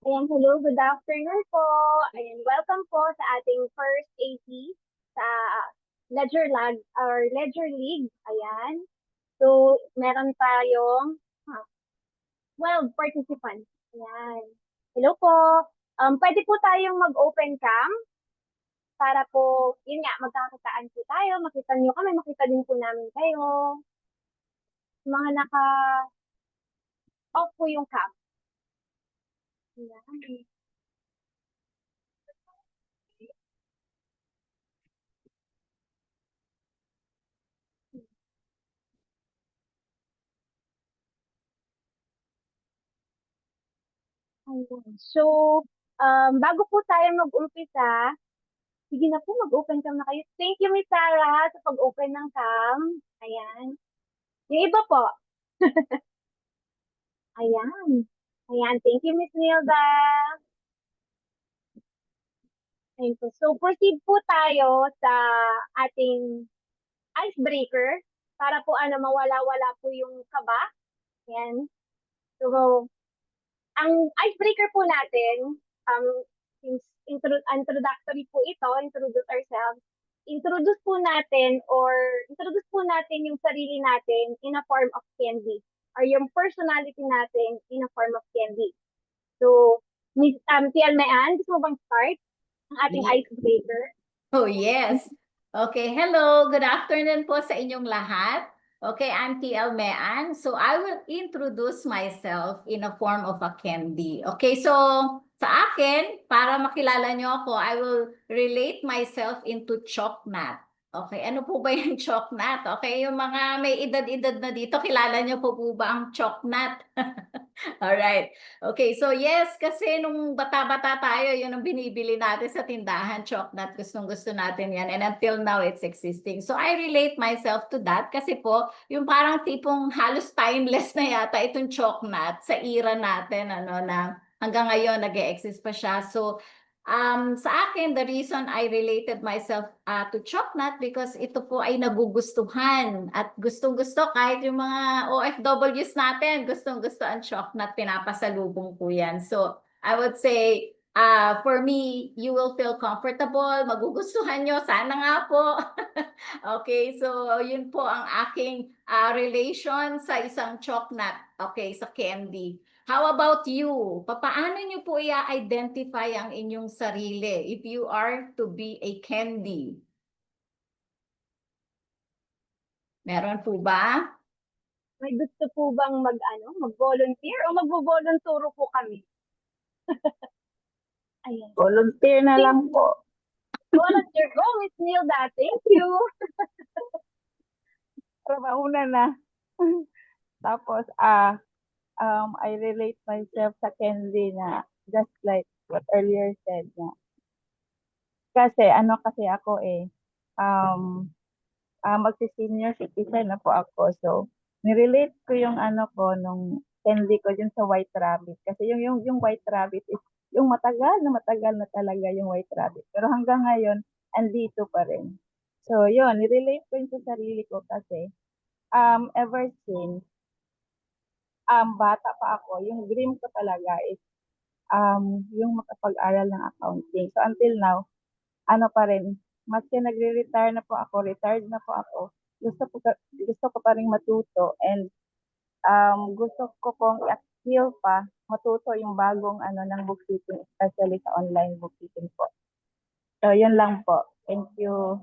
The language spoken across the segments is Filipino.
Ayan, hello, good afternoon po. Ayan, welcome po sa ating first AP sa Ledger Lag or Ledger League. Ayan. So, meron tayong 12 participants. Ayan. Hello po. Pwede po tayong mag-open cam para po, yun nga, magkakataan po tayo. Makita niyo kami, makita din po namin kayo. Mga naka-off po yung cam. Ayan. Ayun. So, bago po tayo mag-umpisa, sige na po, mag-open cam na kayo. Thank you, Miss Sarah, sa pag-open ng cam. Ayan. Yung iba po. Ayan. Ayan. Thank you, Miss Nilda. Ayun po. So, proceed po tayo sa ating icebreaker para po mawala-wala po yung kaba. Ayan. So, ang icebreaker po natin, since introductory po ito, introduce ourselves, introduce po natin yung sarili natin in a form of candy or yung personality natin in a form of candy. So, Miss Tian Mayan, gusto mo bang start ang ating Ye- icebreaker? Oh, yes. Okay, hello. Good afternoon po sa inyong lahat. Okay, I'm TL Mean. So I will introduce myself in a form of a candy. Okay, so sa akin, para makilala nyo ako, I will relate myself into choknat. Okay, ano po ba yung choknat? Okay, yung mga may edad-edad na dito, kilala nyo po ba ang choknat? Alright. Okay, so yes, kasi nung bata-bata tayo, yun ang binibili natin sa tindahan, choknat. Gustong-gusto natin yan. And until now, it's existing. So I relate myself to that kasi po, yung parang tipong halos timeless na yata itong choknat sa era natin, na hanggang ngayon nag-e-exist pa siya. So sa akin, the reason I related myself to Choknat because ito po ay nagugustuhan at gustong-gusto kahit yung mga OFWs natin, gustong-gusto ang Choknat, pinapasalubong po yan. So I would say, for me, you will feel comfortable, magugustuhan nyo, sana nga po. Okay, so yun po ang aking relation sa isang Choknat, okay, sa candy. How about you? Papaano niyo po i-identify ang inyong sarili if you are to be a candy? Meron po ba? May gusto po bang mag-volunteer o magvo-volunturo po kami? Ayan. Volunteer na lang po. Volunteer. Go, Miss Nilda. Thank you. Trabaho na. Tapos, I relate myself sa Kenzie na just like what earlier said na. Kasi, kasi ako magsi-senior citizen na po ako. So, nirelate ko yung nung Kenzie ko dun sa White Rabbit. Kasi yung White Rabbit is yung matagal na talaga yung White Rabbit. Pero hanggang ngayon, andito pa rin. So, yun, nirelate ko yun sa sarili ko kasi ever since bata pa ako, yung dream ko talaga is yung makapag-aral ng accounting. So until now, pa rin, maski nagre-retire na po ako, retired na po ako, gusto ko pa rin matuto and gusto ko pong i-skill pa, matuto yung bagong ng bookkeeping, especially sa online bookkeeping po. So yun lang po. Thank you.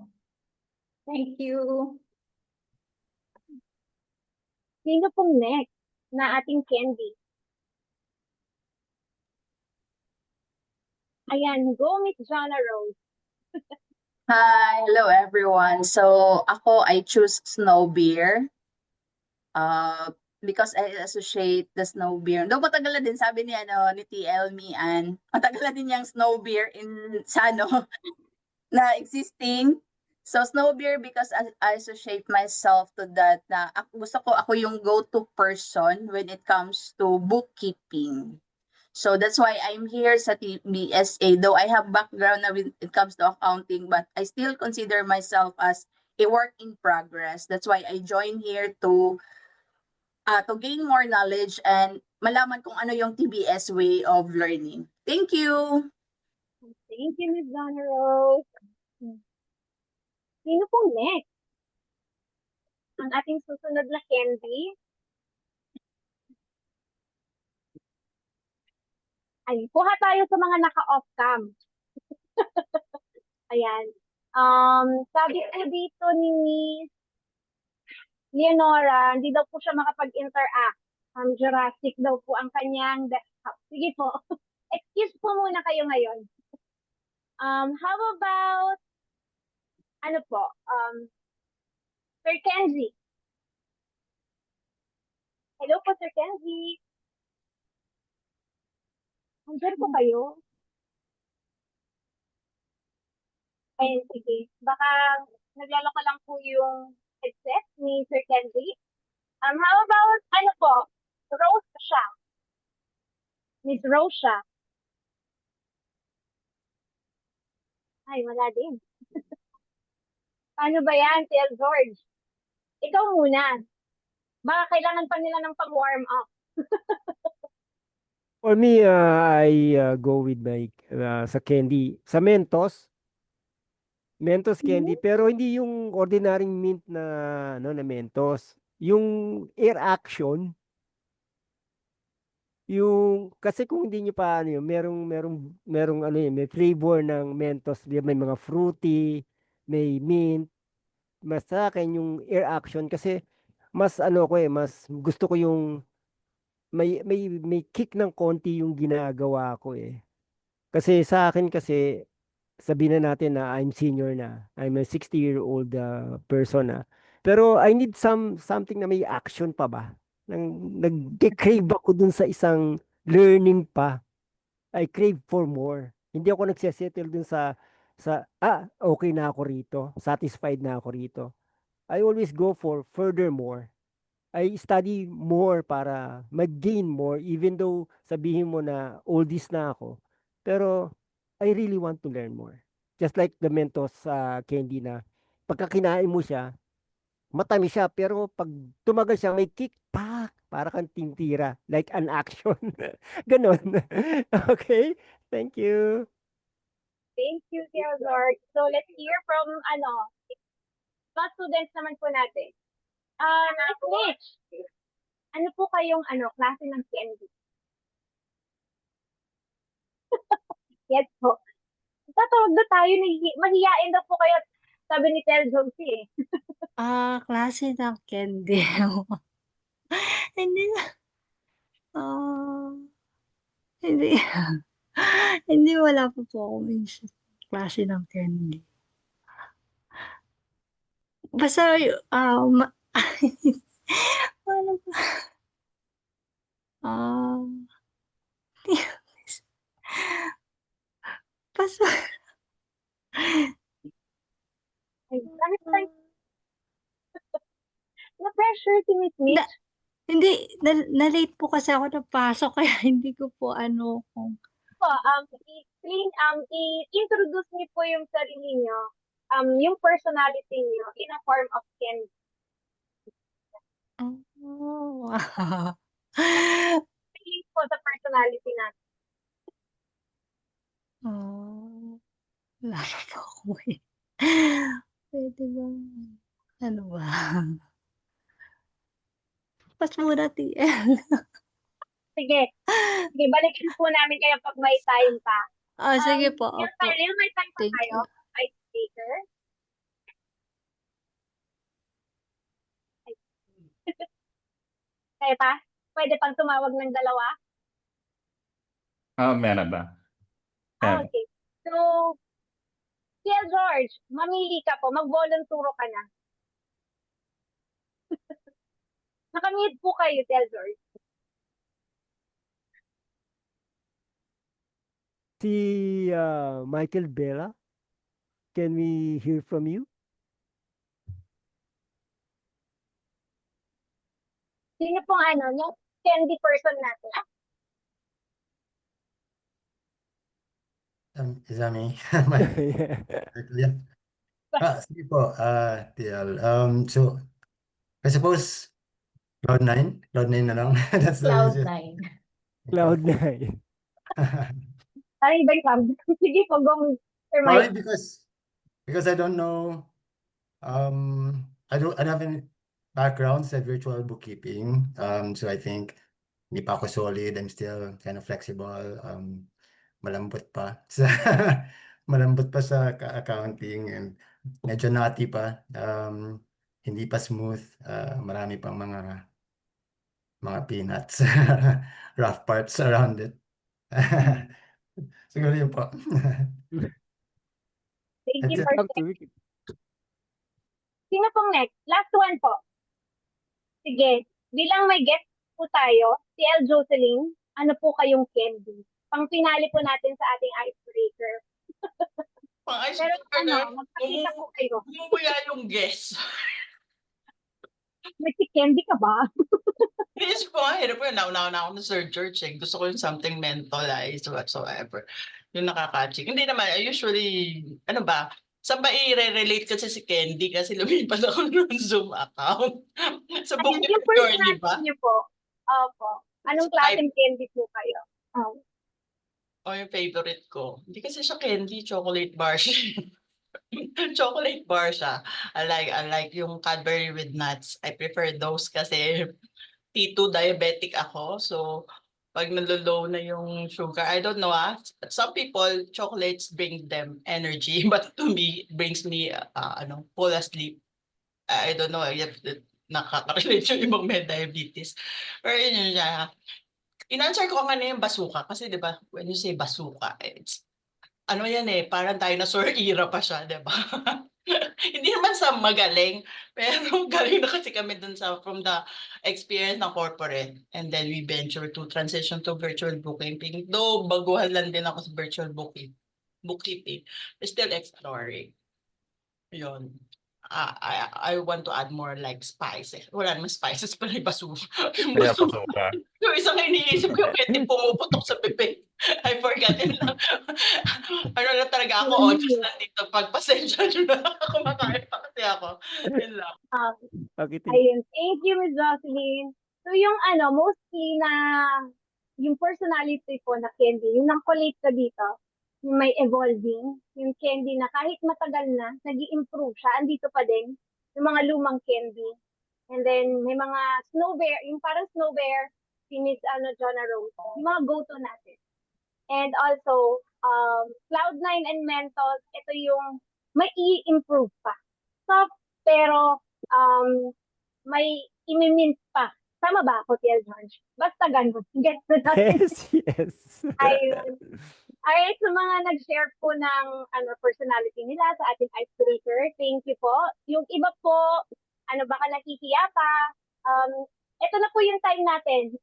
Thank you. Sino pong next na ating candy? Ayan, go Miss Jonna Rose. Hi, hello everyone. So ako I choose snow beer. Because I associate the snow beer. Though matagal na din sabi ni TL Mian, matagal na din yung snow beer in sa na existing. So snow beer because I associate myself to that na gusto ko ako yung go-to person when it comes to bookkeeping. So that's why I'm here sa TBSA. Though I have background na when it comes to accounting, but I still consider myself as a work in progress. That's why I joined here to to gain more knowledge and malaman kung ano yung TBS way of learning. Thank you! Thank you, Ms. Donna Rose. Sino po next? Ang ating susunod na candy. Ay, kuha tayo sa mga naka-off cam. Ayan. Sabi po dito ni Miss Leonora, hindi daw po siya makapag-interact. Jurassic daw po ang kanyang desktop. Sige po. Excuse po muna kayo ngayon. How about, ano po, Sir Kenzie. Hello po, Sir Kenzie. Andiyan po kayo? Ayun, sige. Baka naglaloko lang po yung headset ni Sir Kenzie. How about, ano po, Rose siya. Miss Rose siya. Ay, wala din. Paano ba yan, Tel George? Ikaw muna. Baka kailangan pa nila ng pang-warm up. For me, I go with my sa candy, sa Mentos. Mentos candy, pero hindi yung ordinaryong mint na na Mentos. Yung Air Action, yung kasi kung hindi niyo pa ano yun, merong ano yun, may flavor ng Mentos, may mga fruity, may mint. Mas sa akin yung Air Action kasi mas ano ko mas gusto ko yung may kick ng konti yung ginagawa ko eh. Kasi sa akin kasi sabihin na natin na I'm senior na. I'm a 60-year-old person na. Pero I need something na may action pa ba? Nag-crave ako dun sa isang learning pa. I crave for more. Hindi ako nagsesettle dun okay na ako rito. Satisfied na ako rito. I always go for furthermore. I study more para mag-gain more even though sabihin mo na oldies na ako. Pero I really want to learn more. Just like the Mentos candy na pagka kinain mo siya, matamis siya pero pag tumagal siya may kick pak para kang tintira like an action. Ganon. Okay? Thank you. Thank you, Tel George. So, let's hear from, mga students naman po natin. Miss Mitch, ano po kayong, klase ng candy? Yes po. Tatawag na tayo, mahihiyain daw po kayo. Sabi ni Tel Josie eh. Klase ng candy. Hindi na, hindi, hindi wala pa po akong isip. Klase ng candy. Basta, wala pa. Basta, Ay, na-pressure si Miss Mitch. hindi, na-late po kasi ako napasok kaya hindi ko po kung Po, i-introduce niyo po yung sarili niyo, yung personality niyo in a form of candy. Feeling po sa personality natin. Wala pa po ako eh. Pwede ba? Ano ba? Pas muna, TL. Sige. Sige, balikin po namin kayo pag may time pa. Sige po. Yung may time pa Thank tayo, you. ay speaker. Kaya pa? Pwede pang tumawag ng dalawa? Meron ba? Meron. Okay. So, Tia George, mamili ka po. Mag-volunturo ka na. Nakamute po kayo, Tia George. Si Michael Bella, can we hear from you? Sino pong yung candy person natin? Is that me? Yeah. Sige po, TL. So, I suppose Cloud9? Cloud9 na lang. That's the easiest. Cloud9. Cloud9. Ay, iba yung Sige po, go, Sir Probably Mike. because I don't know, I don't have any background sa virtual bookkeeping. So I think hindi pa ako solid. I'm still kind of flexible. Malambot pa sa malambot pa sa accounting and medyo naughty pa. Hindi pa smooth. Marami pang mga peanuts, rough parts around it. Siguro yun po. Thank you That's it. for Talk sharing. to Sino pong next? Last one po. Sige, bilang may guest po tayo, si El Jocelyn, ano po kayong candy? Pang pinali po natin sa ating icebreaker. Pero magpakita po kayo. Umuya yung guess. May si candy ka ba? Inisip ko nga, hirap yun. Nauna na ako ng Sir George. Gusto ko yung something mentalized whatsoever. Yung nakakaching. Hindi naman, usually, ano ba, saan ba i-relate kasi si Candy kasi lumipat ako ng Zoom account. Sa Ayan, booking yung journey ba? personality niyo po. Opo. Anong klaseng candy po kayo? O yung favorite ko. Hindi kasi siya candy, chocolate bar siya. Chocolate bar siya. I like yung Cadbury with nuts. I prefer those kasi T2 diabetic ako. So, pag nalolow na yung sugar, I don't know some people, chocolates bring them energy. But to me, it brings me, fall asleep. I don't know if nakaka-relate yung ibang may diabetes. Pero yun siya. In-answer ko nga na yung basuka. Kasi di ba, when you say basuka, it's, ano yan parang dinosaur era pa siya, di ba? Hindi naman sa magaling, pero galing na kasi kami dun from the experience ng corporate. And then we venture to transition to virtual bookkeeping. Though baguhan lang din ako sa virtual bookkeeping. We're still exploring. Yun. I want to add more like spices. Wala naman spices pala yung basuka. Kaya pasuka. Yung isang iniisip ko, pwede pumuputok sa bibig. I forgot yun lang. Ano na talaga ako, audience nandito. Pagpasensya nyo na kumakain pa kasi ako. Yun lang. Okay, Ayun. Thank you, Ms. Jocelyn. So yung mostly na yung personality ko na candy, yung nang-collate ka dito, yung may evolving, yung candy na kahit matagal na, nag-i-improve siya, andito pa din, yung mga lumang candy. And then, may mga snow bear, yung parang snow bear, si Miss Jonah Rose, yung mga go-to natin. And also, Cloud9 and Mentos, ito yung may i-improve pa. Soft, pero may imimint pa. Tama ba ako, Tia George? Basta ganun. Get to natin. yes. Ayun. Alright, sa mga nag-share po ng personality nila sa ating icebreaker, thank you po. Yung iba po, baka nakikiya pa. Ito na po yung time natin.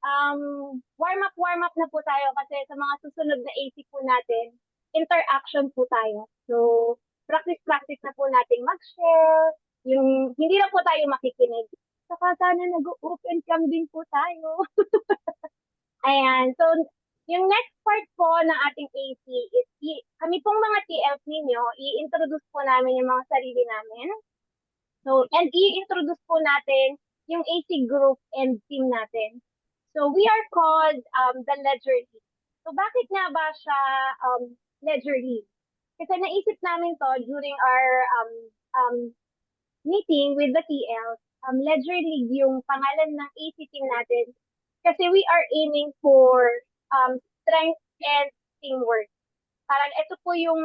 Warm up na po tayo kasi sa mga susunod na AC po natin, interaction po tayo. So, practice na po natin mag-share. Yung hindi na po tayo makikinig. Saka sana nag-open cam din po tayo. Ayan. So, yung next part po ng ating AC is kami pong mga TLs ninyo, i-introduce po namin yung mga sarili namin. So, and i-introduce po natin yung AC group and team natin. So, we are called the Ledger League. So, bakit nga ba siya Ledger League? Kasi naisip namin to during our meeting with the TLs. Ledger League yung pangalan ng AC team natin. Kasi we are aiming for strength and teamwork. Parang ito po yung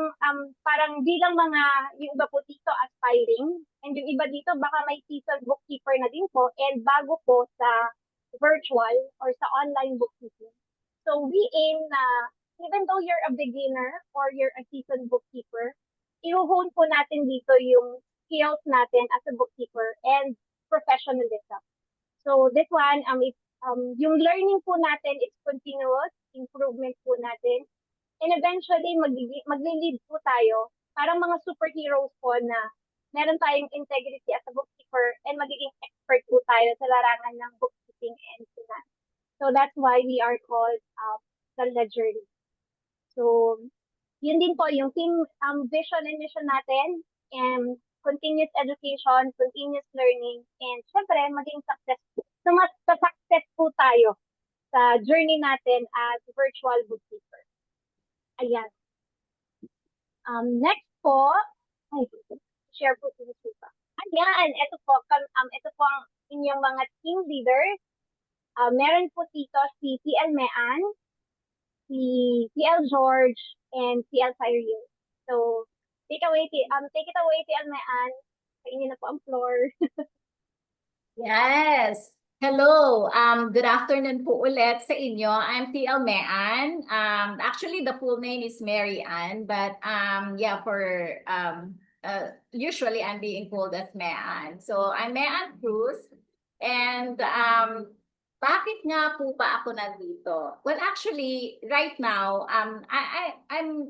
parang bilang mga yung iba po dito aspiring and yung iba dito baka may seasoned bookkeeper na din po and bago po sa virtual or sa online bookkeeping. So we aim na even though you're a beginner or you're a seasoned bookkeeper, i-hone po natin dito yung skills natin as a bookkeeper and professionalism. So this one, yung learning po natin is continuous improvement po natin. And eventually, magli-lead po tayo. Parang mga superheroes po na meron tayong integrity as a bookkeeper and magiging expert po tayo sa larangan ng bookkeeping and finance. So that's why we are called the Ledger League. So, yun din po yung team vision and mission natin and continuous education, continuous learning, and syempre, maging successful. So, mas tayo sa journey natin as virtual bookkeeper. Ayan. Next po, ay, share po si Supa. Ayan, ito po ang inyong mga team leaders. Meron po dito si TL Mean, si TL George, and TL Cyril. So, take it away, TL Mean. Sa inyo na po ang floor. Yes. Hello. Good afternoon po ulit sa inyo. I'm TL Mean. Actually, the full name is Mary Ann, but yeah, usually I'm being called as Mean. So I'm Mean Cruz, and bakit nga po ba ako nandito? Well, actually, right now, I'm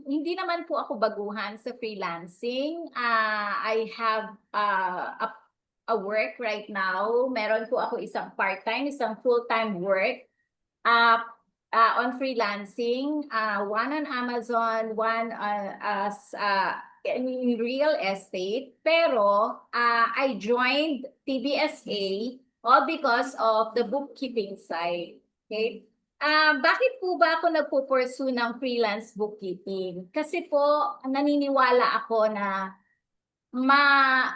hindi naman po ako baguhan sa freelancing. I have a work right now. Meron po ako isang part-time, isang full-time work on freelancing. One on Amazon, one as in real estate. Pero I joined TBSA all because of the bookkeeping side. Okay? Bakit po ba ako nagpo-pursue ng freelance bookkeeping? Kasi po naniniwala ako na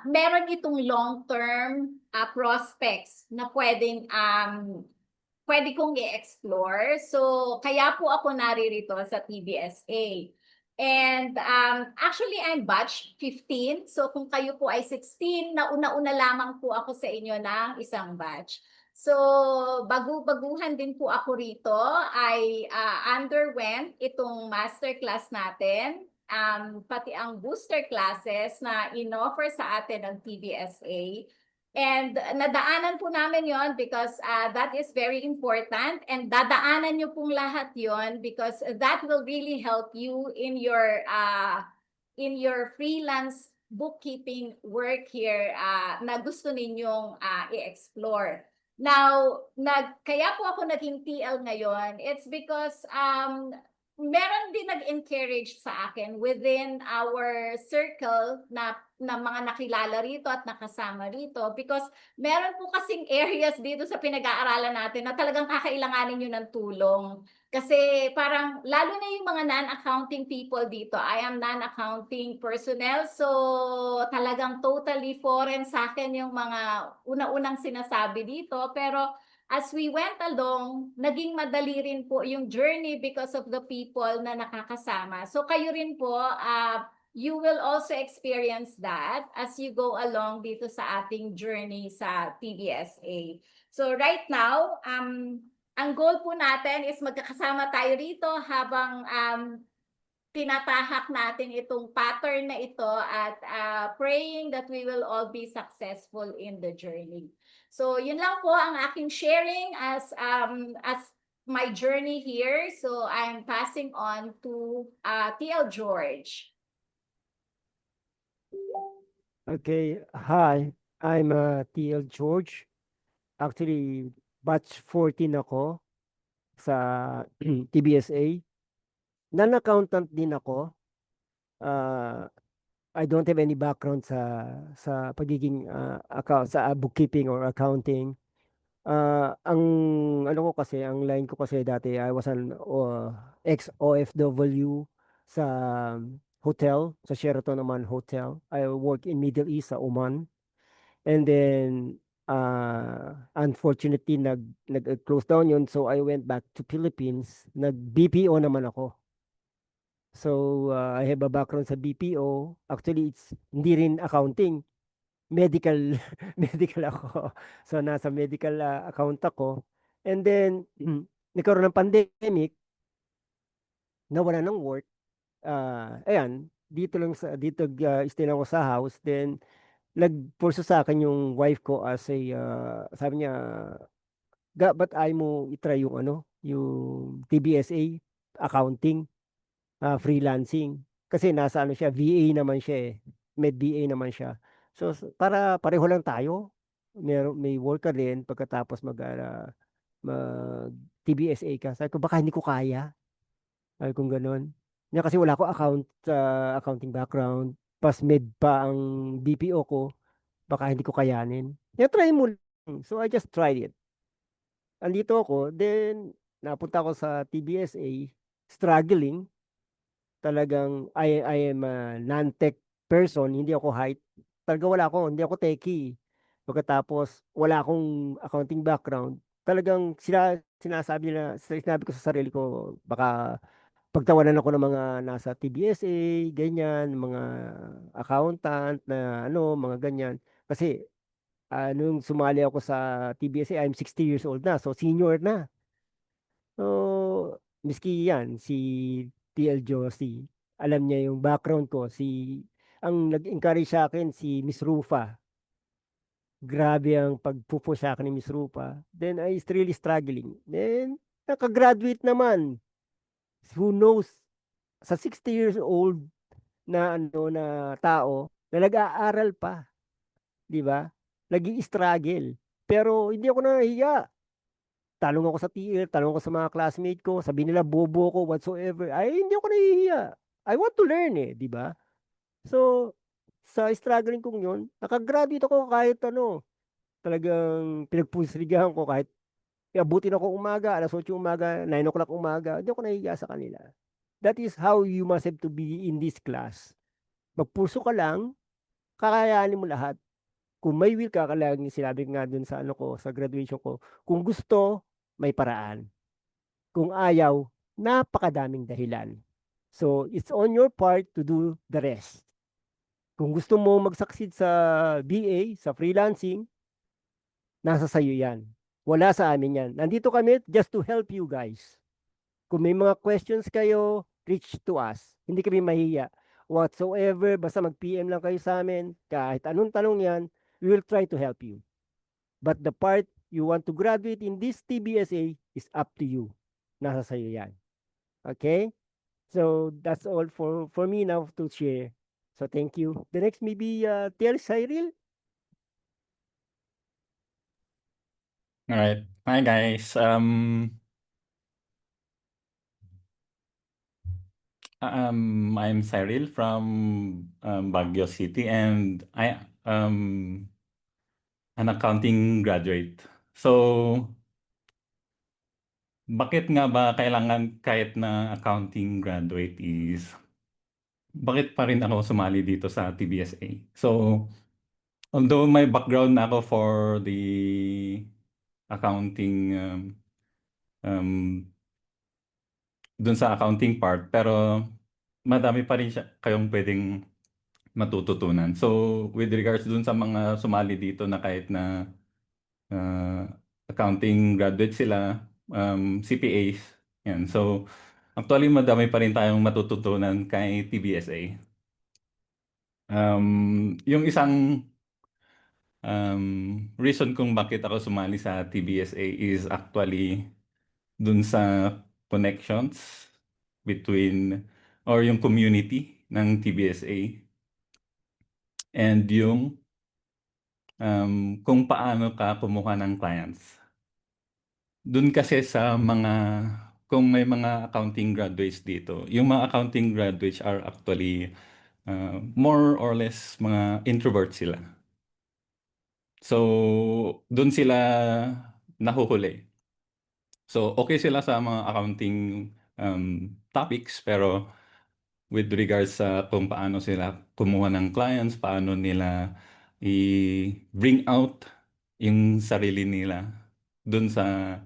meron itong long-term prospects na pwede kong i-explore. So, kaya po ako naririto sa TBSA. And actually, I'm batch 15. So, kung kayo po ay 16, nauna-una lamang po ako sa inyo ng isang batch. So, baguhan din po ako rito. I underwent itong masterclass natin. Pati ang booster classes na in-offer sa atin ng TBSA. And nadaanan po namin yon because that is very important, and dadaanan nyo pong lahat yon because that will really help you in your freelance bookkeeping work here na gusto ninyong i-explore. Now, kaya po ako naging TL ngayon, it's because meron din nag-encourage sa akin within our circle na mga nakilala rito at nakasama rito because meron po kasing areas dito sa pinag-aaralan natin na talagang kakailanganin nyo ng tulong. Kasi parang lalo na yung mga non-accounting people dito. I am non-accounting personnel, so talagang totally foreign sa akin yung mga una-unang sinasabi dito. Pero as we went along, naging madali rin po yung journey because of the people na nakakasama. So kayo rin po, you will also experience that as you go along dito sa ating journey sa TBSA. So right now, ang goal po natin is magkakasama tayo rito habang tinatahak natin itong pattern na ito at praying that we will all be successful in the journey. So yun lang po ang aking sharing as my journey here. So I'm passing on to TL George. Okay, hi. I'm TL George. Actually, batch 14 ako sa TBSA. Non-accountant din ako. I don't have any background sa pagiging sa bookkeeping or accounting. Ang ano ko kasi, ang line ko kasi dati, I was an ex-OFW sa hotel, sa Sheraton Oman Hotel. I work in Middle East sa Oman. And then unfortunately nag-close down yun, so I went back to Philippines. Nag-BPO naman ako. So I have a background sa BPO. Actually, it's hindi rin accounting. Medical medical ako. So nasa medical account ako. And then nagkaroon ng pandemic, nawala ng work. Ayan, dito stay lang ako sa house. Then nagpurso sa akin yung wife ko as a sabi niya, ba't ay mo itry yung yung TBSA accounting, freelancing, kasi nasa siya, VA naman siya med VA naman siya. So para pareho lang tayo, may work ka din pagkatapos mag TBSA ka. Sabi ko baka hindi ko kaya, sabi kong ganun. Kasi wala ko accounting background, pas med pa ang BPO ko, baka hindi ko kayanin. Try mo lang. So I just tried it. andito ako, then napunta ako sa TBSA, struggling. Talagang I am a non-tech person, hindi ako height. Talaga wala ako, hindi ako techie. Pagkatapos, wala akong accounting background. Talagang sinabi ko sa sarili ko, baka pagtawanan ako ng mga nasa TBSA, ganyan, mga accountant na ano, mga ganyan. Kasi nung sumali ako sa TBSA, I'm 60 years old na, so senior na. So, miski yan, si TL Josie, alam niya yung background ko. Ang nag-encourage sa akin, si Miss Rufa. Grabe ang pagpupo sa akin ni Miss Rufa. Then, I is really struggling. Then, nakagraduate naman. Who knows? Sa 60 years old na ano na tao na nag-aaral pa, 'di ba? Nag-i-struggle. Pero hindi ako nahihiya. Tanong ako sa TL, tanong ako sa mga classmate ko, sabi nila bobo ko whatsoever. Ay, hindi ako nahihiya. I want to learn eh, 'di ba? So, sa struggling kong 'yon, nakagraduate ako kahit ano, talagang pinagpusligahan ko kahit abutin ako umaga, alas 8 umaga, 9 o'clock umaga, hindi ako nahihiya sa kanila. That is how you must have to be in this class. Magpuso ka lang, kakayanin mo lahat. Kung may will ka, laging sinabi ko nga dun sa ano ko, sa graduation ko, kung gusto, may paraan. Kung ayaw, napakadaming dahilan. So, it's on your part to do the rest. Kung gusto mo mag-succeed sa BA, sa freelancing, nasa sayo yan. Wala sa amin yan. Nandito kami just to help you guys. Kung may mga questions kayo, reach to us. Hindi kami mahiya. Whatsoever, basta mag-PM lang kayo sa amin. Kahit anong tanong yan, we will try to help you. But the part you want to graduate in this TBSA is up to you. Nasa sayo yan. Okay? So, that's all for me now to share. So, thank you. The next maybe TL Cyril. All right. Hi guys. I'm Cyril from Baguio City, and I an accounting graduate. So, bakit nga ba kailangan kahit na accounting graduate is bakit pa rin ako sumali dito sa TBSA? So, although may background na ako for the accounting um, dun sa accounting part, pero madami pa rin kayong pwedeng matututunan. So, with regards dun sa mga sumali dito na kahit na accounting graduate sila, CPAs, yan. So, actually, madami pa rin tayong matututunan kay TBSA. Yung isang reason kung bakit ako sumali sa TBSA is actually dun sa connections between or yung community ng TBSA and yung kung paano ka kumuha ng clients. Dun kasi sa kung may mga accounting graduates dito, yung mga accounting graduates are actually more or less mga introverts sila. So, dun sila nahuhuli. So, okay sila sa mga accounting topics, pero with regards sa kung paano sila kumuha ng clients, paano nila i-bring out yung sarili nila dun sa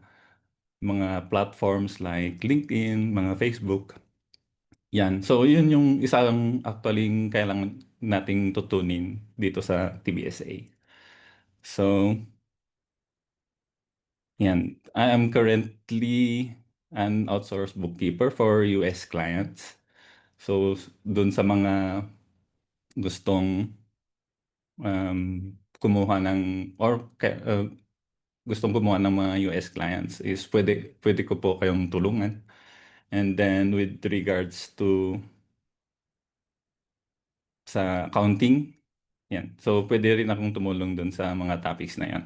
mga platforms like LinkedIn, mga Facebook. Yan. So, yun yung isang actually kailangan nating tutunin dito sa TBSA. So, yan. I am currently an outsourced bookkeeper for US clients. So, dun sa mga gustong kumuha ng gustong kumuha ng mga US clients is pwede ko po kayong tulungan. And then with regards to sa accounting, yan. So pwede rin akong tumulong dun sa mga topics na yan.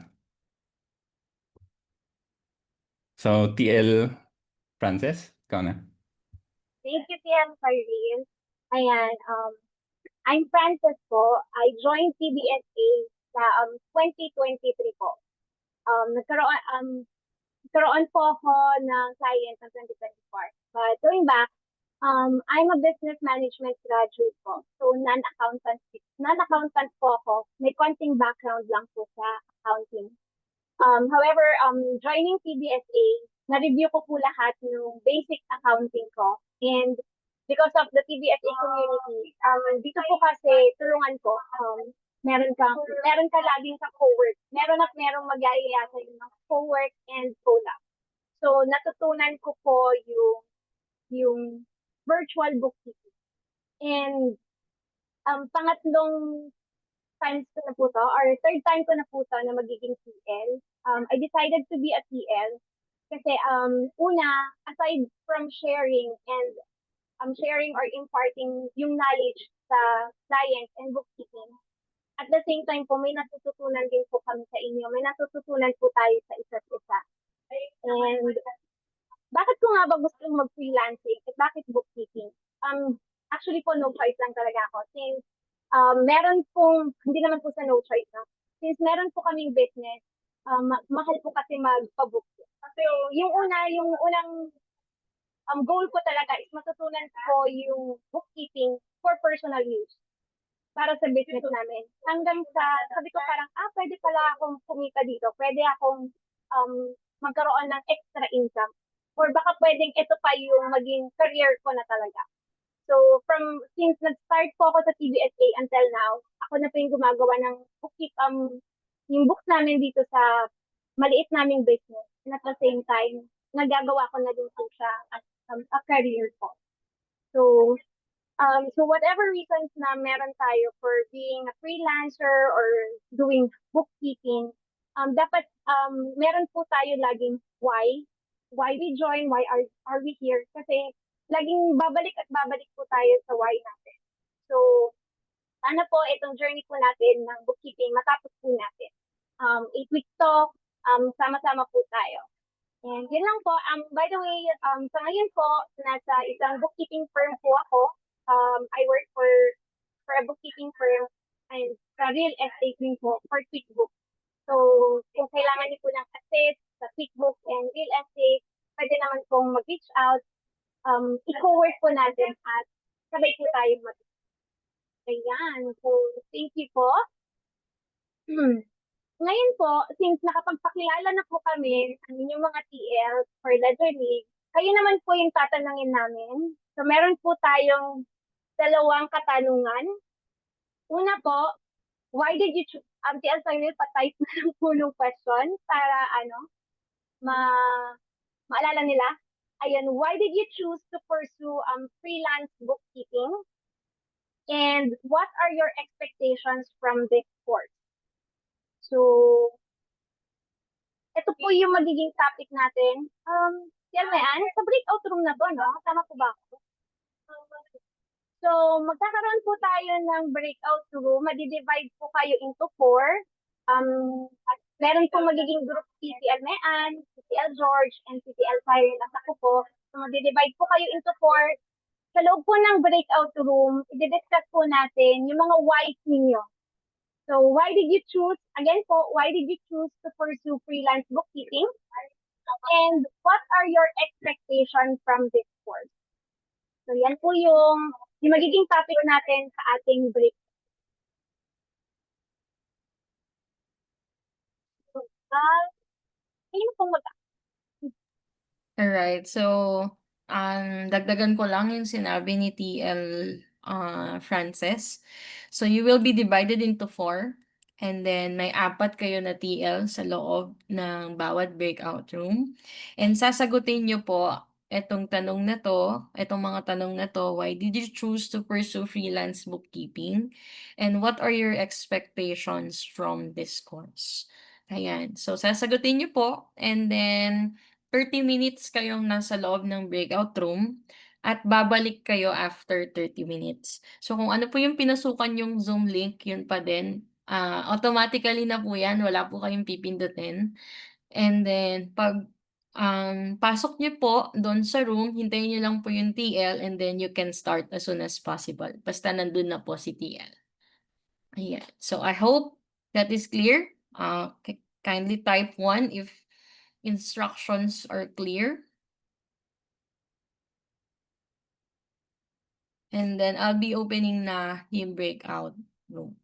So TL Frances, ikaw na. Thank you, TL Cyril. Ayan, I'm Frances po. I joined TBSA sa 2023 po. nagkaroon po ako ng client ng 2024. But going back, I'm a business management graduate po. So, non-accountant po ako. May konting background lang po sa accounting. However, joining PBSA, na-review ko po lahat ng basic accounting ko. And because of the PBSA community, dito po kasi tulungan ko, meron ka laging sa co-work. Meron at merong mag-iaya sa ng co-work and co-lab. So, natutunan ko po yung virtual bookkeeping. And pangatlong times ko na po to, or third time ko na po to na magiging TL. I decided to be a TL kasi una, aside from sharing or imparting yung knowledge sa clients and bookkeeping, at the same time po, may natututunan din po kami sa inyo. May natututunan po tayo sa isa't isa. And bakit ko nga ba gustong mag-freelancing? At bakit bookkeeping? Actually po, no choice lang talaga ako. Since meron pong, hindi naman po sa no choice, no? Since meron po kaming business, mahal po kasi magpa-book. So, yung unang goal ko talaga is matutunan ko yung bookkeeping for personal use para sa business namin. Hanggang sa, sabi ko parang, pwede pala akong kumita dito. Pwede akong magkaroon ng extra income. Or baka pwedeng ito pa yung maging career ko na talaga. So, since nag-start po ako sa PBSA until now, ako na po yung gumagawa ng yung books namin dito sa maliit naming business. And at the same time, nagagawa ko na din po siya as a career ko. So whatever reasons na meron tayo for being a freelancer or doing bookkeeping, dapat meron po tayo laging why we join, why are we here? Kasi laging babalik po tayo sa why natin. So, sana po itong journey po natin ng bookkeeping matapos po natin. 8 weeks to, sama-sama po tayo. And yun lang po. By the way, sa ngayon po, nasa isang bookkeeping firm po ako. I work for a bookkeeping firm and sa real estate din po for QuickBooks. So, kung kailangan niyo po ng assist sa QuickBooks and real estate, pwede naman pong mag-reach out. I-co-work po natin at sabay po tayo mag-reach. Ayan. So, thank you po. Ngayon po, since nakapagpakilala na po kami ang inyong mga TL for Ledger League, kayo naman po yung tatanungin namin. So, meron po tayong dalawang katanungan. Una po, why did you choose? TL Samuel, pa-type na lang po yung question para maalala nila. Ayan, why did you choose to pursue freelance bookkeeping? And what are your expectations from this course? So, ito po yung magiging topic natin. Yan, sa breakout room na to, no? Tama po ba ako? So, magkakaroon po tayo ng breakout room. Madi-divide po kayo into 4. At meron pong magiging group CCL Mean, CCL George, and CCL Fire. Ako po. So, madi-divide po kayo into 4. Sa loob po ng breakout room, i-discuss po natin yung mga whys ninyo. So, why did you choose, again po, why did you choose to pursue freelance bookkeeping? And what are your expectations from this course? So, yan po yung magiging topic natin sa ating break. Alright, so dagdagan ko lang yung sinabi ni TL Frances. So you will be divided into 4 and then may 4 kayo na TL sa loob ng bawat breakout room. And sasagutin nyo po itong tanong na to, itong mga tanong na to, why did you choose to pursue freelance bookkeeping? And what are your expectations from this course? Ayan, so sasagutin nyo po and then 30 minutes kayong nasa loob ng breakout room at babalik kayo after 30 minutes. So kung ano po yung pinasukan yung Zoom link, yun pa din. Automatically na po yan, wala po kayong pipindutin. And then pag pasok niyo po doon sa room, hintayin niyo lang po yung TL and then you can start as soon as possible. Basta nandun na po si TL. Ayan. So I hope that is clear. Kindly type 1 if instructions are clear. And then I'll be opening na yung breakout room.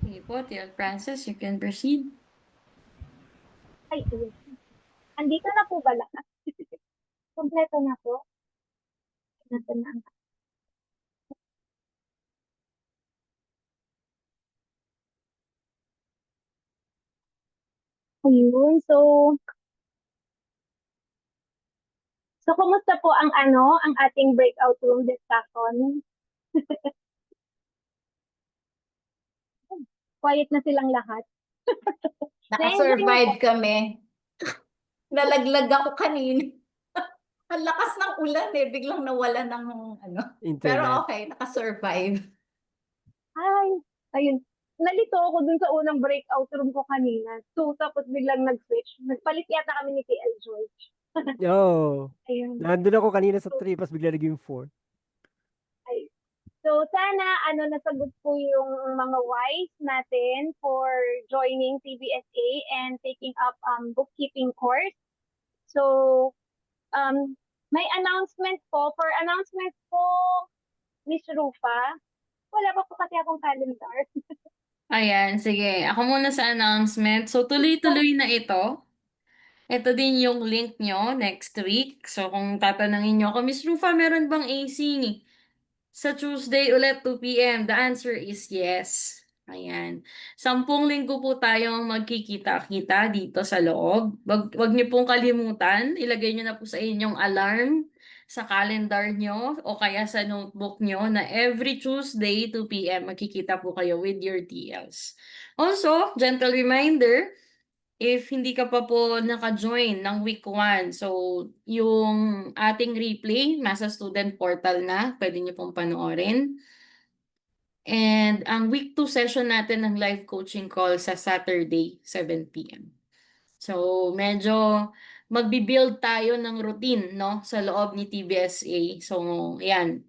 Okay po, TL Francis, you can proceed. Ay, ayun. Andito na po ba lahat? Kompleto na po. Nasa na ang ayun. So kumusta po ang ang ating breakout room discussion? Quiet na silang lahat. Nakasurvive kami. Nalaglag ako kanina. Ang lakas ng ulan biglang nawala ng Pero Internet. okay, nakasurvive. Ay, ayun. Nalito ako dun sa unang breakout room ko kanina. So, tapos biglang nag-switch. Nagpalit yata kami ni TL George. Oo. Ayun. Nandun ako kanina sa 3, pas bigla naging 4. Ay. So, sana nasagot po yung mga whys natin for joining TBSA and taking up bookkeeping course. So, may announcement po. For announcement po, Miss Rufa, wala pa po kasi akong calendar. Ayan, sige. Ako muna sa announcement. So, tuloy-tuloy na ito. Ito din yung link nyo next week. So, kung tatanungin nyo ako, Miss Rufa, meron bang AC sa Tuesday ulit 2 p.m.? The answer is yes. Ayan. 10 linggo po tayong magkikita-kita dito sa loob. Wag niyo pong kalimutan. Ilagay niyo na po sa inyong alarm sa calendar nyo o kaya sa notebook nyo na every Tuesday 2 p.m. magkikita po kayo with your TLs. Also, gentle reminder, if hindi ka pa po naka-join ng week 1, so yung ating replay nasa student portal na, pwede niyo pong panoorin. And ang week 2 session natin ng live coaching call sa Saturday, 7 p.m. So medyo magbi-build tayo ng routine, no, sa loob ni TBSA. So yan.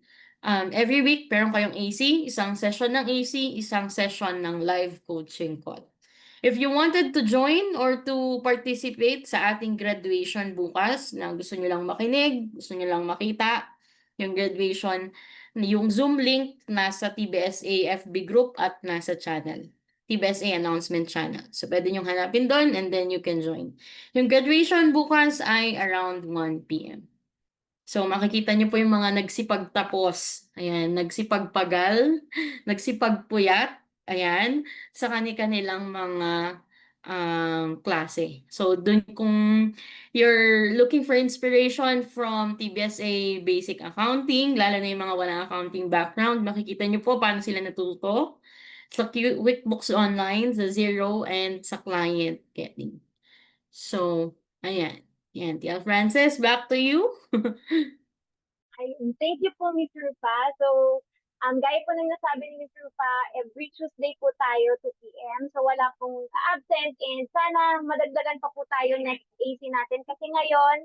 Every week, meron kayong AC, isang session ng AC, isang session ng live coaching call. If you wanted to join or to participate sa ating graduation bukas, na gusto nyo lang makinig, gusto nyo lang makita, yung graduation, yung Zoom link nasa TBSA FB group at nasa channel. TBSA announcement channel. So, pwede nyo hanapin doon and then you can join. Yung graduation bukas ay around 1 p.m. So, makikita nyo po yung mga nagsipagtapos. Ayan, nagsipagpagal, nagsipagpuyat. Ayan, sa kanilang mga klase. So, dun kung you're looking for inspiration from TBSA Basic Accounting, lalo na yung mga walang accounting background, makikita nyo po paano sila natuto sa QuickBooks Online, sa Xero, and sa Client Getting. So, ayan. Yan, TL Francis, back to you. Ayun. Thank you po, Miss Rufa. So, gaya po ng nasabi ni Miss Rufa, every Tuesday po tayo 2 p.m. So, wala pong absent and sana madagdagan pa po tayo next AC natin kasi ngayon,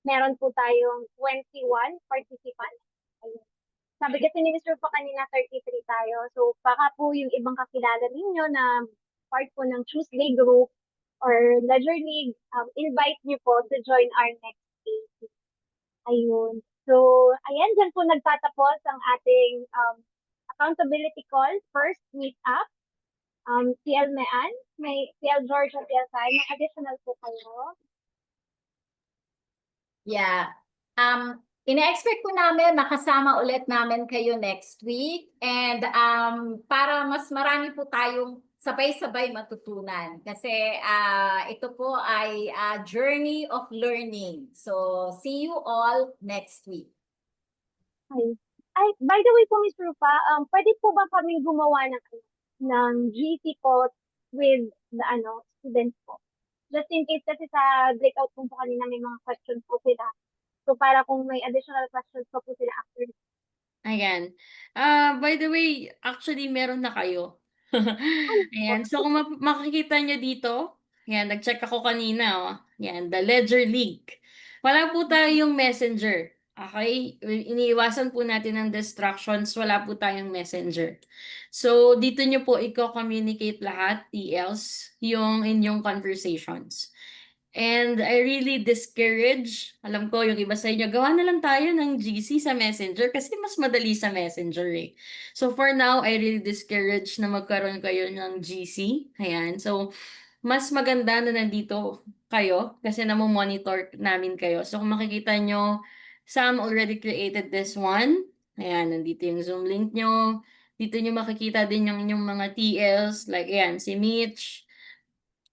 meron po tayong 21 participants. Ayun. Sabi kasi ni Miss Rufa kanina 33 tayo. So, baka po yung ibang kakilala ninyo na part po ng Tuesday group or Ledger League, invite niyo po to join our next AC. Ayun. So, ayan, dyan po nagtatapos ang ating accountability call. First, meet up. TL Mean, may TL George at TL Sai, may additional po kayo. Yeah. Ina-expect po namin makasama ulit namin kayo next week and para mas marami po tayong sabay-sabay matutunan kasi ito po ay a journey of learning. So, see you all next week. Ay, by the way po, Ms. Rufa, pwede po ba kami gumawa ng GC po with the students po? just in case kasi sa breakout po kanina may mga questions po sila. So para kung may additional questions pa po sila after. Ayan. By the way, actually meron na kayo. Ayan. So kung makikita nyo dito, yan, nag-check ako kanina, oh. Yan, the Ledger League. Wala po tayong messenger. Okay? Iniiwasan po natin ang distractions. Wala po tayong messenger. So, dito nyo po i-communicate lahat, TLs, yung inyong conversations. And I really discourage, alam ko yung iba sa inyo, gawa na lang tayo ng GC sa Messenger kasi mas madali sa Messenger eh. So for now, I really discourage na magkaroon kayo ng GC. Ayan. So, mas maganda na nandito kayo kasi namomonitor namin kayo. So kung makikita nyo, Sam already created this one. Ayan, nandito yung Zoom link nyo. Dito nyo makikita din yung inyong mga TLs. Like, ayan, si Mitch.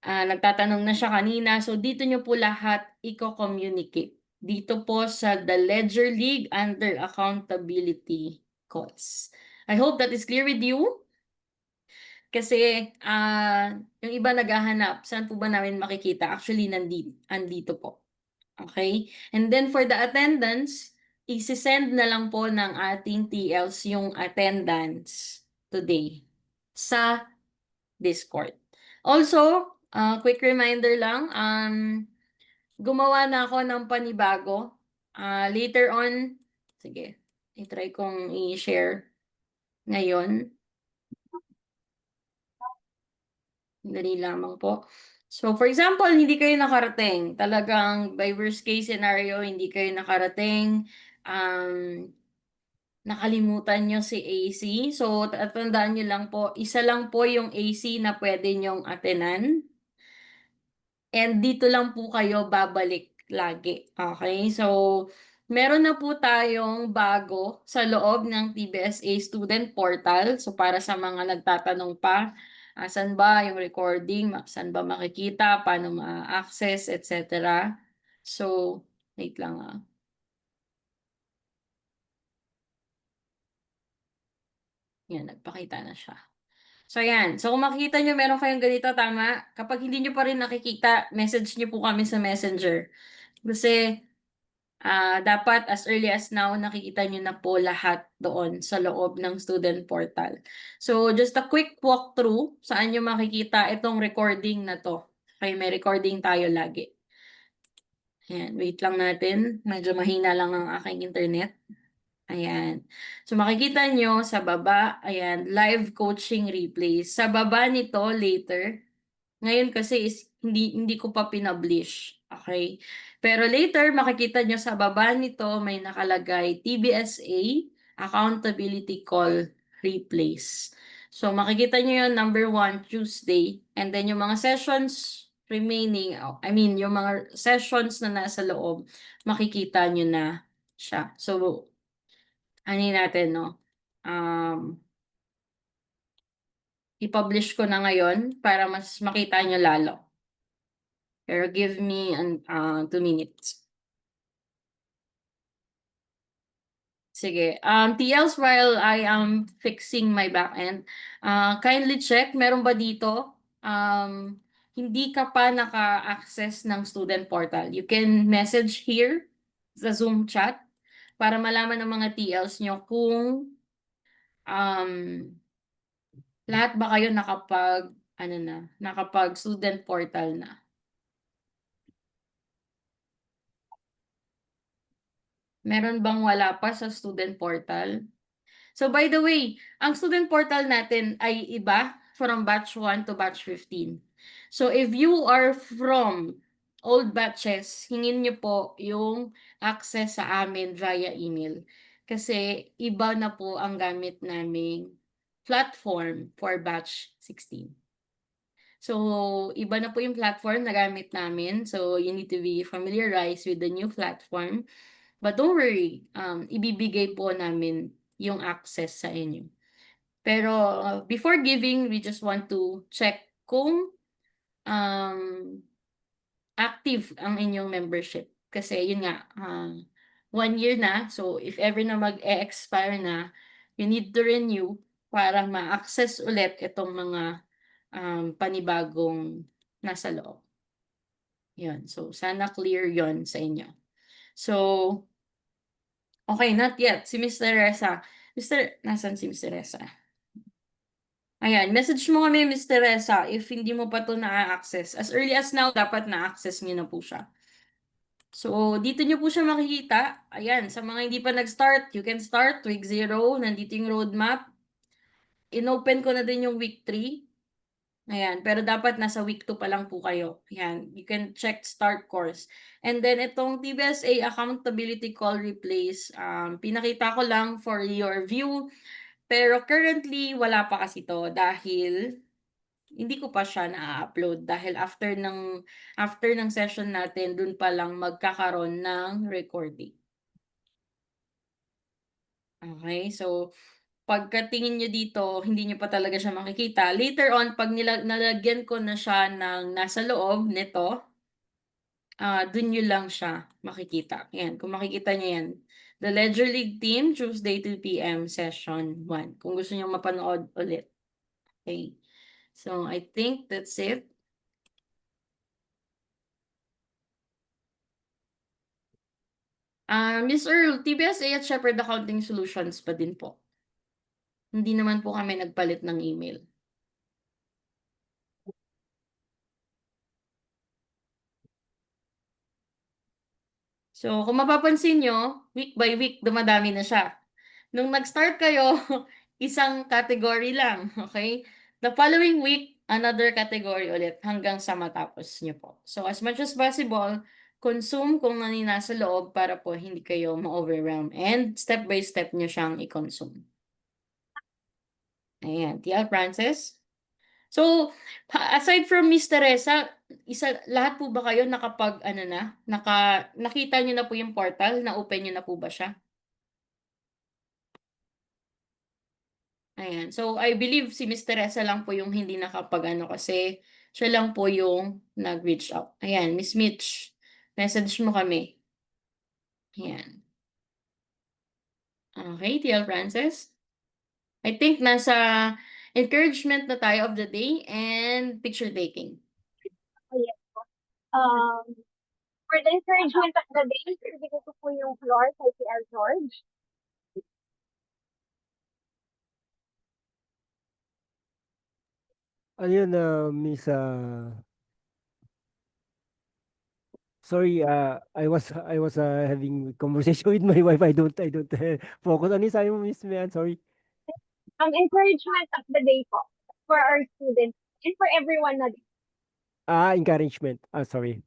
Nagtatanong na siya kanina. So, dito nyo po lahat i-communicate. Dito po sa The Ledger League under Accountability Calls. I hope that is clear with you. Kasi yung iba naghahanap, saan po ba namin makikita? Actually, andito po. Okay? And then for the attendance, isi-send na lang po ng ating TLs yung attendance today sa Discord. Also, quick reminder lang, gumawa na ako ng panibago. Later on, sige, i-try kong i-share ngayon. Dali lamang po. So, for example, hindi kayo nakarating. Talagang by worst case scenario, hindi kayo nakarating. Nakalimutan nyo si AC. So, tandaan nyo lang po, isa lang po yung AC na pwede nyong atenan. And dito lang po kayo babalik lagi. Okay? So, meron na po tayong bago sa loob ng TBSA Student Portal. So, para sa mga nagtatanong pa, saan ba yung recording, saan ba makikita, paano ma-access, etc. So, wait lang . Yan, nagpakita na siya. So, yan. So, kung makikita nyo, meron kayong ganito, tama. Kapag hindi nyo pa rin nakikita, message nyo po kami sa Messenger. Kasi, dapat as early as now, nakikita nyo na po lahat doon sa loob ng student portal. So, just a quick walkthrough, saan nyo makikita itong recording na to. Okay, may recording tayo lagi. Ayan, wait lang natin. Medyo mahina lang ang aking internet. Ayan. So, makikita nyo sa baba, ayan, live coaching replays. Sa baba nito, later, ngayon kasi is hindi ko pa pinablish. Okay? Pero later, makikita nyo sa baba nito, may nakalagay TBSA Accountability Call Replays. So, makikita nyo yun, number 1, Tuesday. And then, yung mga sessions remaining, yung mga sessions na nasa loob, makikita nyo na siya. So, natin, no? I-publish ko na ngayon para mas makita nyo lalo. Pero give me 2 minutes. Sige. TLs, while I am fixing my backend, kindly check, meron ba dito? Hindi ka pa naka-access ng student portal. You can message here sa Zoom chat para malaman ng mga TLs nyo kung lahat ba kayo nakapag student portal na. Meron bang wala pa sa student portal? So by the way, ang student portal natin ay iba from batch 1 to batch 15. So if you are from old batches, hingin nyo po yung access sa amin via email. Kasi iba na po ang gamit naming platform for batch 16. So, iba na po yung platform na gamit namin. So, you need to be familiarized with the new platform. But don't worry, ibibigay po namin yung access sa inyo. Pero before giving, we just want to check kung active ang inyong membership. Kasi yun nga, 1 year na. So if ever na mag-e-expire na, you need to renew para ma-access ulit itong mga panibagong nasa loob. Yun. So, sana clear yon sa inyo. So, okay, not yet. Si Miss Teresa. Nasaan si Miss Teresa? Ayan, message mo kami, Miss Teresa, if hindi mo pa to na-access. As early as now, dapat na-access niyo na po siya. So, dito niyo po siya makikita. Ayan, sa mga hindi pa nag-start, you can start week 0. Nandito yung roadmap. Inopen ko na din yung week 3. Ayan, pero dapat nasa week 2 pa lang po kayo. Ayan, you can check start course. And then itong TBSA accountability call replays, pinakita ko lang for your view. Pero currently, wala pa kasi to dahil hindi ko pa siya na-upload dahil after ng session natin, dun pa lang magkakaroon ng recording. Okay, so pagkatingin nyo dito, hindi nyo pa talaga siya makikita. Later on, pag nalagyan ko na siya ng nasa loob nito, dun nyo lang siya makikita. Yan, kung makikita nyo yan. The Ledger League Team, Tuesday 2 p.m. session 1. Kung gusto nyo mapanood ulit. Okay. So, I think that's it. Miss Earl, TBSA at Shepherd Accounting Solutions pa din po. Hindi naman po kami nagpalit ng email. So, kung mapapansin nyo, week by week, dumadami na siya. Nung nag-start kayo, isang category lang, okay? The following week, another category ulit hanggang sa matapos nyo po. So, as much as possible, consume kung ano yung nasa loob para po hindi kayo ma-overwhelm. And step by step nyo siyang i-consume. Ayan, TL Francis? So, aside from Miss Teresa, lahat po ba kayo nakita niyo na po yung portal? Na-open niyo na po ba siya? Ayan. So, I believe si Miss Teresa lang po yung hindi kasi siya lang po yung nag-reach out. Ayan, Miss Mitch, message mo kami. Ayan. Okay, TL Francis? I think nasa encouragement na tayo of the day and picture taking. Yes po. For the encouragement of the day, ibigay ko po yung floor kay TL George. Ano yun, Miss, sorry, I was having conversation with my wife. I don't focus. Ano yung sabi mo, Miss Mian? Sorry. Encouragement of the day po for our students and for everyone na din. Encouragement. Sorry.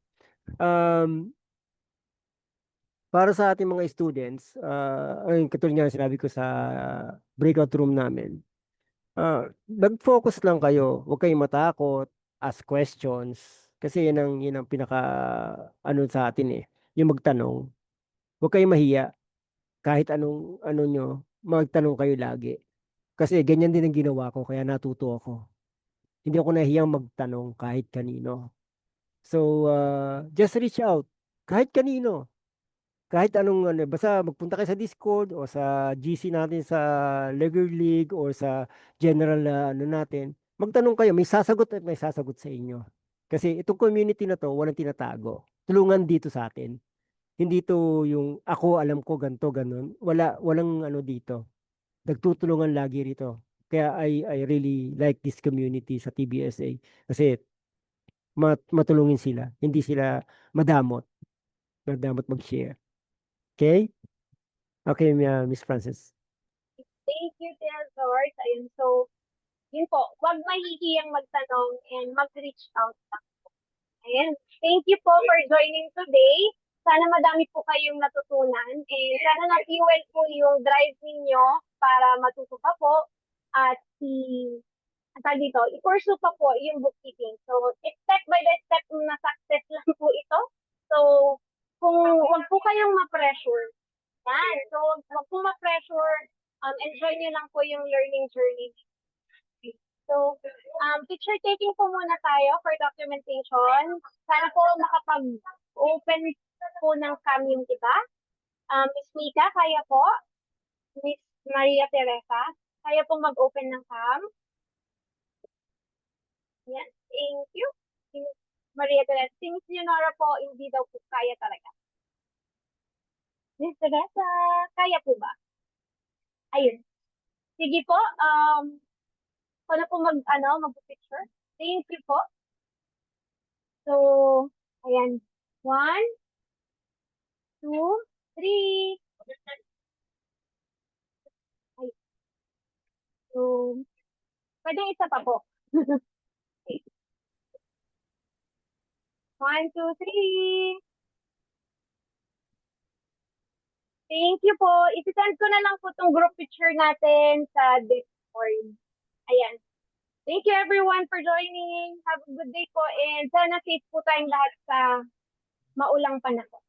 Para sa ating mga students, ay katulad nga sinabi ko sa breakout room namin, mag-focus lang kayo. Huwag kayong matakot, ask questions. Kasi yun ang pinaka ano sa atin yung magtanong. Huwag kayong mahiya. Kahit anong ano nyo, magtanong kayo lagi. Kasi ganyan din ang ginawa ko, kaya natuto ako. Hindi ako nahiyang magtanong kahit kanino. So, just reach out. Kahit kanino. Kahit anong, basta magpunta kayo sa Discord o sa GC natin sa Ledger League o sa general natin. Magtanong kayo, may sasagot at may sasagot sa inyo. Kasi itong community na to, walang tinatago. Tulungan dito sa atin. Hindi to yung ako alam ko ganto ganun. Walang ano dito. Nagtutulungan lagi rito. Kaya I really like this community sa TBSA kasi matulungin sila. Hindi sila madamot mag-share. Okay? Okay, Miss Francis. Thank you, TL George. Ayun, so, yun po, huwag mahihiyang magtanong and mag-reach out lang. Ayan, thank you po for joining today. Sana madami po kayong natutunan and sana na-fuel po yung drive ninyo para matuto pa po at i-pursue pa po yung bookkeeping. So, step by step na success lang po ito. So, kung wag po kayong ma-pressure. Yan. So, wag po ma-pressure. Enjoy nyo lang po yung learning journey. So, picture taking po muna tayo for documentation. Sana po makapag-open po ng cam yung iba. Miss Mika, kaya po? Miss Maria Teresa, kaya po mag-open ng cam? Yan. Thank you. Maria Teresa. Si Miss Leonora po, hindi daw po kaya talaga. Miss Teresa, kaya po ba? Ayun. Sige po, ako na po mag-picture. Thank you po. So, ayan. 1, 2, 3. Ay. So, pwede isa pa po. Okay. 1, 2, 3. Thank you po. Isi-send ko na lang po tong group picture natin sa Discord. Ayan. Thank you everyone for joining. Have a good day po and sana safe po tayong lahat sa maulang panahon.